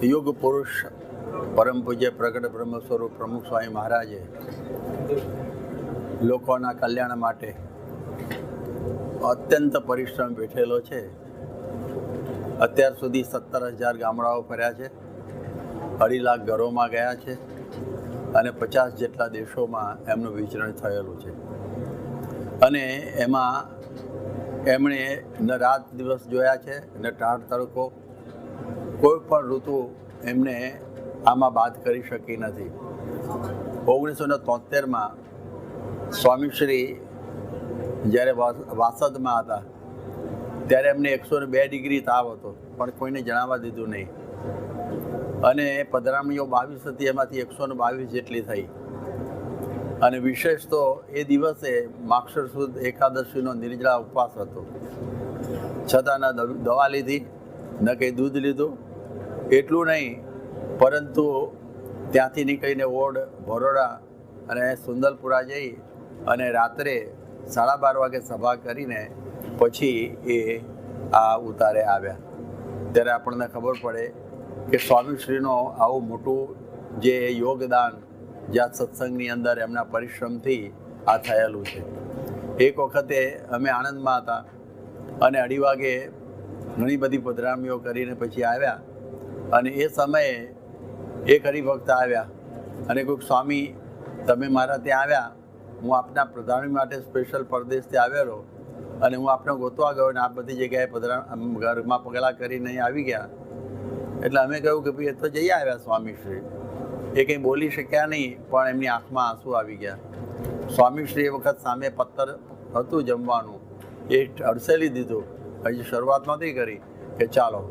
યુગ પુરુષ પરમ પૂજ્ય પ્રગટ બ્રહ્મ સ્વરૂપ પ્રમુખ સ્વામી મહારાજે લોકોના કલ્યાણ માટે અત્યંત પરિશ્રમ બેઠેલો છે. અત્યાર સુધી 17,000 ગામડાઓ ફર્યા છે, 2.5 લાખ ઘરોમાં ગયા છે અને 50 જેટલા દેશોમાં એમનું વિચરણ થયેલું છે. અને એમાં એમણે ન રાત દિવસ જોયા છે, ન ટાઢ તડકો, કોઈ પણ ઋતુ એમને આમાં બાદ કરી શકી નથી. 1973માં સ્વામીશ્રી જ્યારે વાસદમાં હતા ત્યારે એમને 102 ડિગ્રી તાવ હતો, પણ કોઈને જણાવવા દીધું નહીં. અને પધરામણીઓ 22 હતી, એમાંથી 122 જેટલી થઈ. અને વિશેષ તો એ દિવસે માક્ષર સુદ એકાદશીનો નિર્જળા ઉપવાસ હતો. છતાં ન દવા લીધી, ન કંઈ દૂધ લીધું. એટલું નહીં, પરંતુ ત્યાંથી નીકળીને ઓડ, ભરોડા અને સુંદરપુરા જઈ અને રાત્રે 12:30 વાગે સભા કરીને પછી એ આ ઉતારે આવ્યા. ત્યારે આપણને ખબર પડે કે સ્વામીશ્રીનો આવું મોટું જે યોગદાન જ્યાં સત્સંગની અંદર એમના પરિશ્રમથી આ થયેલું છે. એક વખતે અમે આણંદમાં હતા અને 2:30 વાગે ઘણી બધી પધરામણીઓ કરીને પછી આવ્યા. અને એ સમયે એક હરિભક્ત આવ્યા અને કોઈક, સ્વામી તમે મારા ત્યાં આવ્યા, હું આપના પ્રધાનમંત્રી માટે સ્પેશિયલ પરદેશથી આવેલો અને હું આપને ગોતવા ગયો અને આ બધી જગ્યાએ ઘરમાં પગલાં કરીને અહીં આવી ગયા. એટલે અમે કહ્યું કે ભાઈ એ તો જઈ આવ્યા સ્વામીશ્રી. એ કંઈ બોલી શક્યા નહીં, પણ એમની આંખમાં આંસુ આવી ગયા. સ્વામીશ્રી એ વખત સામે પથ્થર હતું જમવાનું, એ અડસેલી દીધું. હજી શરૂઆત નહોતી કરી કે ચાલો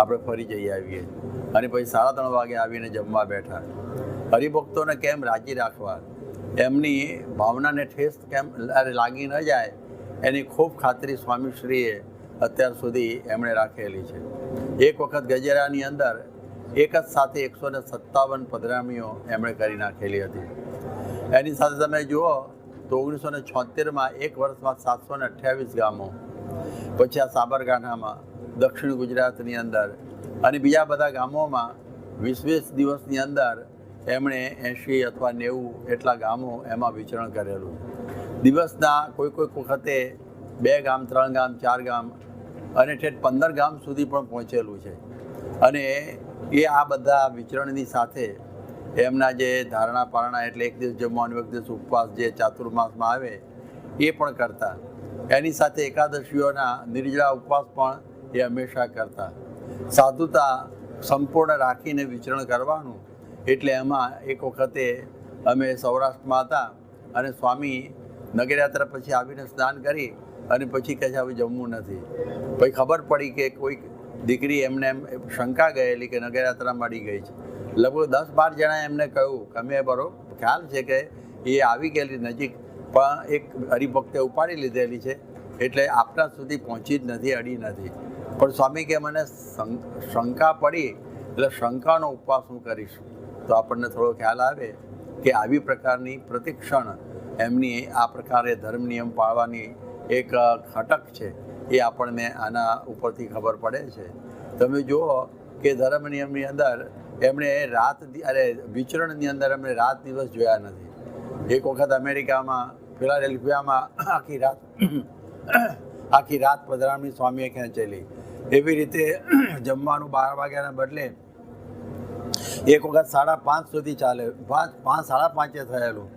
આપણે ફરી જઈ આવીએ. અને પછી 3:30 વાગે આવીને જમવા બેઠા. હરિભક્તોને કેમ રાજી રાખવા, એમની ભાવનાને ઠેસ કેમ લાગી ન જાય, એની ખૂબ ખાતરી સ્વામીશ્રીએ અત્યાર સુધી એમણે રાખેલી છે. એક વખત ગજેરાની અંદર એક જ સાથે 157 પધરામણીઓ એમણે કરી નાખેલી હતી. એની સાથે તમે જુઓ તો 1976માં એક વર્ષમાં 728 ગામો, પછી આ સાબરકાંઠામાં, દક્ષિણ ગુજરાતની અંદર અને બીજા બધા ગામોમાં 20 દિવસની અંદર એમણે 80 અથવા 90 એટલા ગામો એમાં વિચરણ કરેલું. દિવસના કોઈક વખતે 2 ગામ, 3 ગામ, 4 ગામ અને ઠેઠ 15 ગામ સુધી પણ પહોંચેલું છે. અને એ આ બધા વિચરણની સાથે એમના જે ધારણા પારણા, એટલે એક દિવસ જમવાનું, એક દિવસ ઉપવાસ, જે ચાતુર્માસમાં આવે એ પણ કરતા. એની સાથે એકાદશીઓના નિર્જળા ઉપવાસ પણ એ હંમેશા કરતા. સાધુતા સંપૂર્ણ રાખીને વિચરણ કરવાનું. એટલે એમાં એક વખતે અમે સૌરાષ્ટ્રમાં હતા અને સ્વામી નગરયાત્રા પછી આવીને સ્નાન કરી અને પછી કહે છે હવે જમવું નથી. પછી ખબર પડી કે કોઈક દીકરી એમને એમ શંકા ગયેલી કે નગરયાત્રામાં અડી ગઈ છે. લગભગ 10-12 જણાએ એમને કહ્યું કે અમે બરોબર ખ્યાલ છે કે એ આવી ગયેલી નજીક, પણ એક હરિભક્તે ઉપાડી લીધેલી છે એટલે આપણા સુધી પહોંચી જ નથી, અડી નથી. પણ સ્વામી કે મને શંકા પડી એટલે શંકાનો ઉપવાસ હું કરીશ. તો આપણને થોડો ખ્યાલ આવે કે આવી પ્રકારની પ્રતિક્ષણ એમની આ પ્રકારે ધર્મ નિયમ પાળવાની એક ખટક છે, એ આપણને આના ઉપરથી ખબર પડે છે. તમે જુઓ કે ધર્મ નિયમની અંદર એમણે વિચરણની અંદર એમણે રાત દિવસ જોયા નથી. એક વખત અમેરિકામાં ફિલાડેલ્ફિયામાં આખી રાત પધરામણી સ્વામીએ ખેંચેલી. એવી રીતે જમવાનું 12 વાગ્યાના બદલે એક વખત 5:30 સુધી ચાલે, 5:30 થયેલું.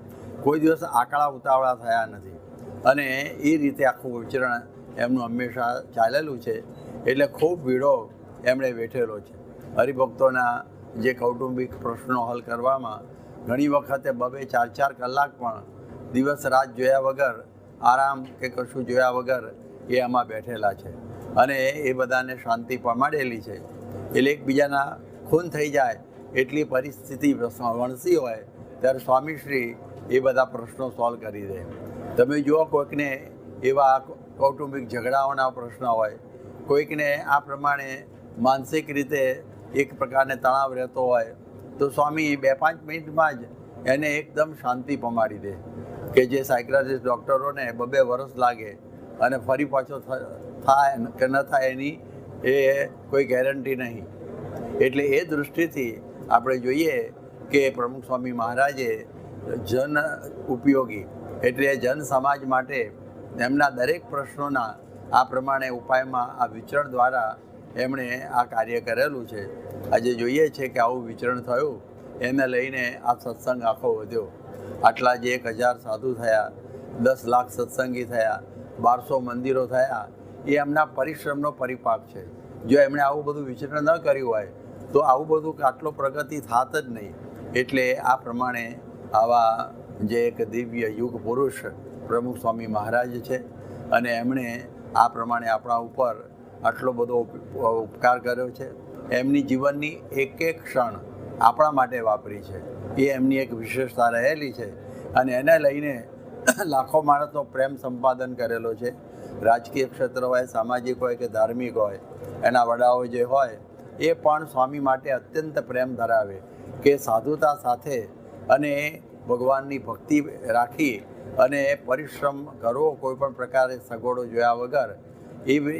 કોઈ દિવસ આકડા ઉતાવળા થયા નથી. અને એ રીતે આખું વિચરણ એમનું હંમેશા ચાલેલું છે. એટલે ખૂબ ભીડો એમણે વેઠેલો છે. હરિભક્તોના જે કૌટુંબિક પ્રશ્નો હલ કરવામાં ઘણી વખતે 2-4 કલાક પણ દિવસ રાત જોયા વગર, આરામ કે કશું જોયા વગર એ આમાં બેઠેલા છે. અને એ બધાને શાંતિ પમાડેલી છે. એટલે એકબીજાના ખૂન થઈ જાય એટલી પરિસ્થિતિ વણસી હોય ત્યારે સ્વામીશ્રી એ બધા પ્રશ્નો સોલ્વ કરી દે. તમે જુઓ કોઈકને એવા કૌટુંબિક ઝઘડાઓના પ્રશ્ન હોય, કોઈકને આ પ્રમાણે માનસિક રીતે એક પ્રકારને તણાવ રહેતો હોય, તો સ્વામી 2-5 મિનિટમાં જ એને એકદમ શાંતિ પમાડી દે. કે જે સાયક્રાટિસ્ટ ડૉક્ટરોને 2 વર્ષ લાગે અને ફરી પાછો થાય કે ન થાય એની એ કોઈ ગેરંટી નહીં. એટલે એ દૃષ્ટિથી આપણે જોઈએ કે પ્રમુખ સ્વામી મહારાજે જન ઉપયોગી એટલે જન સમાજ માટે એમના દરેક પ્રશ્નોના આ પ્રમાણે ઉપાયમાં આ વિચરણ દ્વારા એમણે આ કાર્ય કરેલું છે. આજે જોઈએ છે કે આવું વિચરણ થયું, એને લઈને આ સત્સંગ આખો વધ્યો. આટલા જે 1000 સાધુ થયા, 10 લાખ સત્સંગી થયા, 1200 મંદિરો થયા, એ એમના પરિશ્રમનો પરિપાક છે. જો એમણે આવું બધું વિચરણ ન કર્યું હોય તો આવું બધું આટલો પ્રગતિ થાત જ નહીં. એટલે આ પ્રમાણે આવા જે એક દિવ્ય યુગ પુરુષ પ્રમુખ સ્વામી મહારાજ છે અને એમણે આ પ્રમાણે આપણા ઉપર આટલો બધો ઉપકાર કર્યો છે. એમની જીવનની એક એક ક્ષણ આપણા માટે વાપરી છે, એ એમની એક વિશેષતા રહેલી છે અને એને લઈને લાખો માણસનો પ્રેમ સંપાદન કરેલો છે. રાજકીય ક્ષેત્ર હોય, સામાજિક હોય કે ધાર્મિક હોય, એના વડાઓ જે હોય એ પણ સ્વામી માટે અત્યંત પ્રેમ ધરાવે કે સાધુતા સાથે અને ભગવાનની ભક્તિ રાખી અને પરિશ્રમ કરવો કોઈ પણ પ્રકારે સગવડો જોયા વગર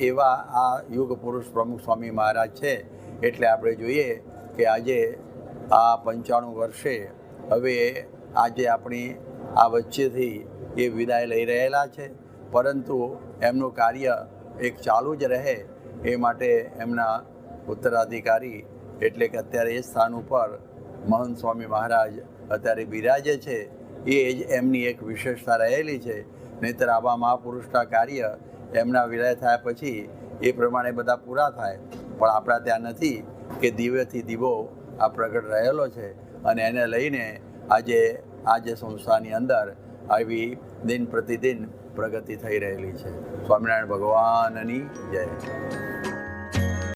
એવા આ યુગ પુરુષ પ્રમુખ સ્વામી મહારાજ છે. એટલે આપણે જોઈએ કે આજે આ 95 વર્ષે હવે આજે આપણી આ વચ્ચેથી એ વિદાય લઈ રહેલા છે, પરંતુ એમનું કાર્ય એક ચાલુ જ રહે એ માટે એમના ઉત્તરાધિકારી એટલે કે અત્યારે એ સ્થાન ઉપર મહંત સ્વામી મહારાજ અત્યારે બિરાજે છે. એ જ એમની એક વિશેષતા રહેલી છે. નહીંતર આવા મહાપુરુષના કાર્ય એમના વિદાય થયા પછી એ પ્રમાણે બધા પૂરા થાય, પણ આપણા ત્યાં નથી કે દિવ્યથી દીવો આ પ્રગટ રહેલો છે અને એને લઈને આજે સંસ્થાની અંદર આવી દિન પ્રતિદિન પ્રગતિ થઈ રહેલી છે. સ્વામિનારાયણ ભગવાનની જય.